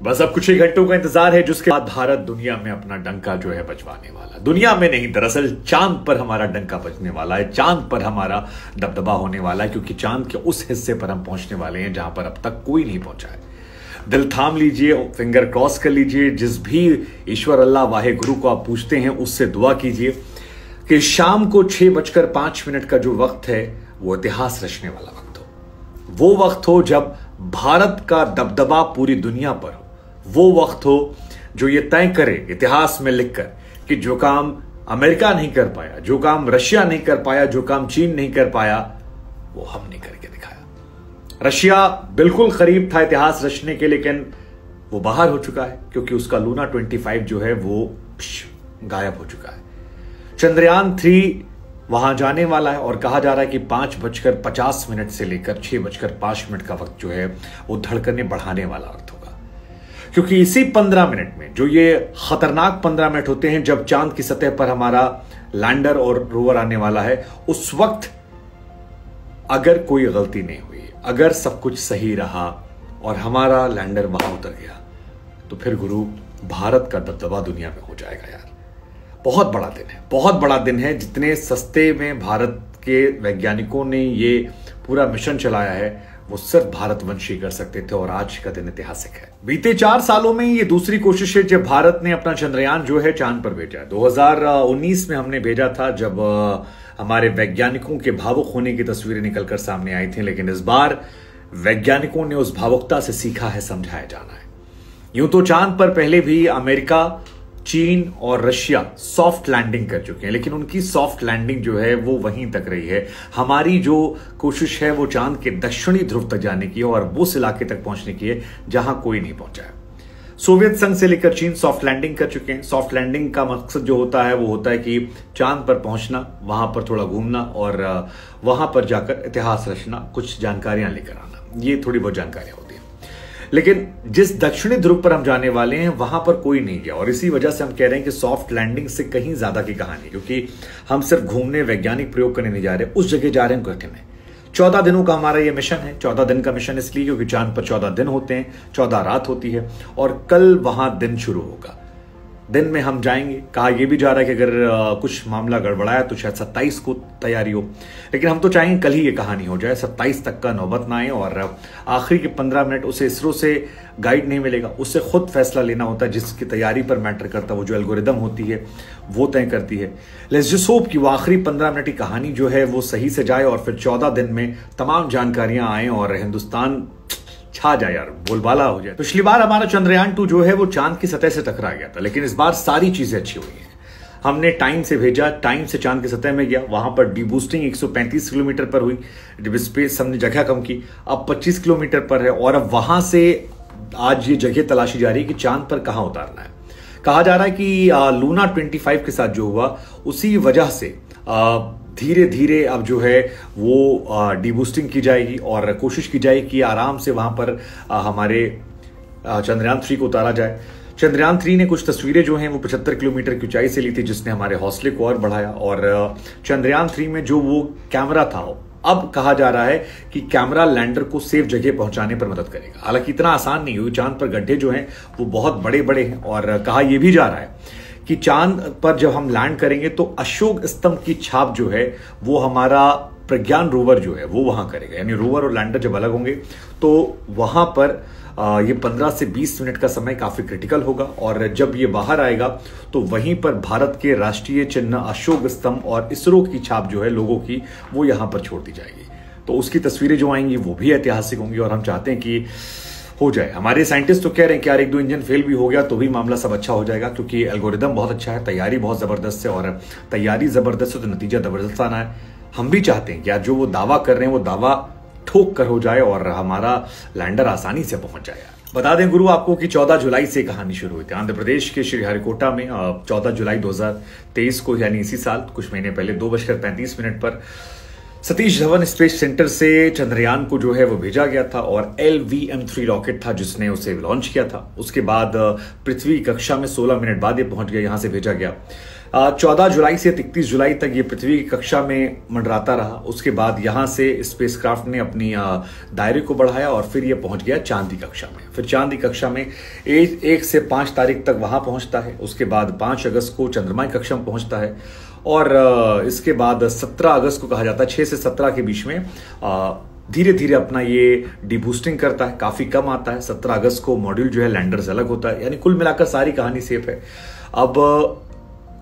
बस अब कुछ ही घंटों का इंतजार है जिसके बाद भारत दुनिया में अपना डंका जो है बजवाने वाला। दुनिया में नहीं, दरअसल चांद पर हमारा डंका बजने वाला है, चांद पर हमारा दबदबा होने वाला है, क्योंकि चांद के उस हिस्से पर हम पहुंचने वाले हैं जहां पर अब तक कोई नहीं पहुंचा है। दिल थाम लीजिए, फिंगर क्रॉस कर लीजिए, जिस भी ईश्वर अल्लाह वाहे गुरु को आप पूछते हैं उससे दुआ कीजिए कि शाम को 6:05 का जो वक्त है वो इतिहास रचने वाला वक्त हो। वो वक्त हो जब भारत का दबदबा पूरी दुनिया पर हो। वो वक्त हो जो ये तय करे इतिहास में लिखकर कि जो काम अमेरिका नहीं कर पाया, जो काम रशिया नहीं कर पाया, जो काम चीन नहीं कर पाया, वो हमने करके दिखाया। रशिया बिल्कुल करीब था इतिहास रचने के, लेकिन वो बाहर हो चुका है क्योंकि उसका लूना 25 जो है वो गायब हो चुका है। चंद्रयान 3 वहां जाने वाला है और कहा जा रहा है कि 5:50 से लेकर 6:05 का वक्त जो है वो धड़कनें बढ़ाने वाला वक्त होगा, क्योंकि इसी 15 मिनट में, जो ये खतरनाक 15 मिनट होते हैं जब चांद की सतह पर हमारा लैंडर और रोवर आने वाला है, उस वक्त अगर कोई गलती नहीं हुई, अगर सब कुछ सही रहा और हमारा लैंडर वहां उतर गया, तो फिर गुरु भारत का दबदबा दुनिया में हो जाएगा यार। बहुत बड़ा दिन है, बहुत बड़ा दिन है। जितने सस्ते में भारत के वैज्ञानिकों ने ये पूरा मिशन चलाया है वो सिर्फ भारतवंशी कर सकते थे, और आज का दिन ऐतिहासिक है। बीते 4 सालों में ये दूसरी कोशिश है जब भारत ने अपना चंद्रयान जो है चांद पर भेजा है। 2019 में हमने भेजा था, जब हमारे वैज्ञानिकों के भावुक होने की तस्वीरें निकलकर सामने आई थी, लेकिन इस बार वैज्ञानिकों ने उस भावुकता से सीखा है, समझाया जाना है। यूं तो चांद पर पहले भी अमेरिका, चीन और रशिया सॉफ्ट लैंडिंग कर चुके हैं, लेकिन उनकी सॉफ्ट लैंडिंग जो है वो वहीं तक रही है। हमारी जो कोशिश है वो चांद के दक्षिणी ध्रुव तक जाने की है और उस इलाके तक पहुंचने की है जहां कोई नहीं पहुंचा है। सोवियत संघ से लेकर चीन सॉफ्ट लैंडिंग कर चुके हैं। सॉफ्ट लैंडिंग का मकसद जो होता है वो होता है कि चांद पर पहुंचना, वहां पर थोड़ा घूमना और वहां पर जाकर इतिहास रचना, कुछ जानकारियां लेकर आना। ये थोड़ी बहुत जानकारियां होती है, लेकिन जिस दक्षिणी ध्रुव पर हम जाने वाले हैं वहां पर कोई नहीं गया, और इसी वजह से हम कह रहे हैं कि सॉफ्ट लैंडिंग से कहीं ज्यादा की कहानी, क्योंकि हम सिर्फ घूमने, वैज्ञानिक प्रयोग करने नहीं जा रहे, उस जगह जा रहे हैं कठिन है। 14 दिनों का हमारा यह मिशन है। 14 दिन का मिशन इसलिए क्योंकि चांद पर 14 दिन होते हैं, 14 रात होती है, और कल वहां दिन शुरू होगा। दिन में हम जाएंगे। कहा यह भी जा रहा है कि अगर कुछ मामला गड़बड़ाया तो शायद 27 को तैयारी हो, लेकिन हम तो चाहेंगे कल ही ये कहानी हो जाए, 27 तक का नौबत ना आए। और आखिरी के 15 मिनट उसे इसरो से गाइड नहीं मिलेगा, उससे खुद फैसला लेना होता है, जिसकी तैयारी पर मैटर करता है। वो जो एल्गोरिदम होती है वो तय करती है। लेट्स जस्ट होप कि वो आखिरी 15 मिनट की कहानी जो है वो सही से जाए और फिर 14 दिन में तमाम जानकारियां आए और हिंदुस्तान छा जाए यार, बोलबाला हो जाए। पिछली बार हमारा चंद्रयान 2 जो है वो चांद की सतह से टकरा गया था, लेकिन इस बार सारी चीजें अच्छी हुई हैं। हमने टाइम से भेजा, टाइम से चांद की सतह में गया, वहां पर डीबूस्टिंग 135 किलोमीटर पर हुई, स्पेस हमने जगह कम की, अब 25 किलोमीटर पर है, और अब वहां से आज ये जगह तलाशी जा रही है कि चांद पर कहां उतारना है। कहा जा रहा है कि लूना 25 के साथ जो हुआ उसी वजह से धीरे धीरे अब जो है वो डीबूस्टिंग की जाएगी और कोशिश की जाएगी कि आराम से वहां पर हमारे चंद्रयान 3 को उतारा जाए। चंद्रयान 3 ने कुछ तस्वीरें जो हैं वो 75 किलोमीटर की ऊंचाई से ली थी, जिसने हमारे हौसले को और बढ़ाया। और चंद्रयान 3 में जो वो कैमरा था, अब कहा जा रहा है कि कैमरा लैंडर को सेफ जगह पहुंचाने पर मदद करेगा। हालांकि इतना आसान नहीं हुई, चांद पर गड्ढे जो हैं वो बहुत बड़े बड़े हैं, और कहा यह भी जा रहा है कि चांद पर जब हम लैंड करेंगे तो अशोक स्तंभ की छाप जो है वो हमारा प्रज्ञान रोवर जो है वो वहां करेगा। यानी रोवर और लैंडर जब अलग होंगे तो वहां पर ये 15 से 20 मिनट का समय काफी क्रिटिकल होगा, और जब ये बाहर आएगा तो वहीं पर भारत के राष्ट्रीय चिन्ह अशोक स्तंभ और इसरो की छाप जो है लोगों की वो यहां पर छोड़ दी जाएगी। तो उसकी तस्वीरें जो आएंगी वो भी ऐतिहासिक होंगी, और हम चाहते हैं कि हो जाए। हमारे साइंटिस्ट तो कह रहे हैं कि यार 1-2 इंजन फेल भी हो गया तो भी मामला सब अच्छा हो जाएगा, क्योंकि एल्गोरिदम बहुत अच्छा है, तैयारी बहुत जबरदस्त है, और तैयारी जबरदस्त है तो नतीजा जबरदस्त आना है। हम भी चाहते हैं कि यार जो वो दावा कर रहे हैं वो दावा ठोक कर हो जाए और हमारा लैंडर आसानी से पहुंच जाए। बता दें गुरु आपको कि 14 जुलाई से कहानी शुरू हुई थी आंध्र प्रदेश के श्रीहरिकोटा में। 14 जुलाई 2023 को, यानी इसी साल कुछ महीने पहले 2:35 पर सतीश धवन स्पेस सेंटर से चंद्रयान को जो है वो भेजा गया था, और LVM-3 रॉकेट था जिसने उसे लॉन्च किया था। उसके बाद पृथ्वी कक्षा में 16 मिनट बाद ये पहुंच गया, यहां से भेजा गया। 14 जुलाई से 31 जुलाई तक ये पृथ्वी की कक्षा में मंडराता रहा। उसके बाद यहां से स्पेसक्राफ्ट ने अपनी दायरे को बढ़ाया और फिर ये पहुंच गया चांद की कक्षा में। फिर चांद की कक्षा में 1 से 5 तारीख तक वहां पहुंचता है। उसके बाद 5 अगस्त को चंद्रमा की कक्षा में पहुंचता है और इसके बाद 17 अगस्त को कहा जाता है 6 से 17 के बीच में धीरे धीरे अपना ये डीबूस्टिंग करता है, काफी कम आता है। 17 अगस्त को मॉड्यूल जो है लैंडर से अलग होता है। यानी कुल मिलाकर सारी कहानी सेफ है। अब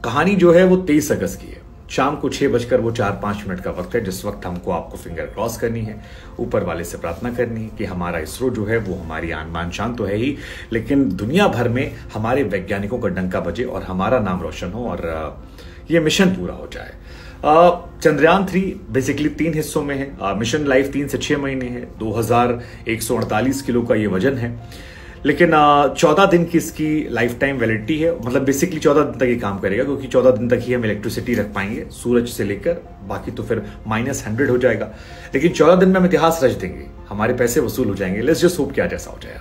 कहानी जो है वो 23 अगस्त की है। शाम को 6:04-5 का वक्त है, जिस वक्त हमको आपको फिंगर क्रॉस करनी है, ऊपर वाले से प्रार्थना करनी है कि हमारा इसरो जो है वो हमारी आन बान शान तो है ही, लेकिन दुनिया भर में हमारे वैज्ञानिकों का डंका बजे और हमारा नाम रोशन हो और ये मिशन पूरा हो जाए। चंद्रयान 3 बेसिकली 3 हिस्सों में है। मिशन लाइफ 3 से 6 महीने है। 2148 किलो का ये वजन है, लेकिन 14 दिन की इसकी लाइफ टाइम वैलिडिटी है। मतलब बेसिकली 14 दिन तक ये काम करेगा, क्योंकि 14 दिन तक ही हम इलेक्ट्रिसिटी रख पाएंगे सूरज से लेकर, बाकी तो फिर -100 हो जाएगा। लेकिन 14 दिन में हम इतिहास रच देंगे, हमारे पैसे वसूल हो जाएंगे। लेट्स जस्ट होप क्या जैसा हो जाएगा।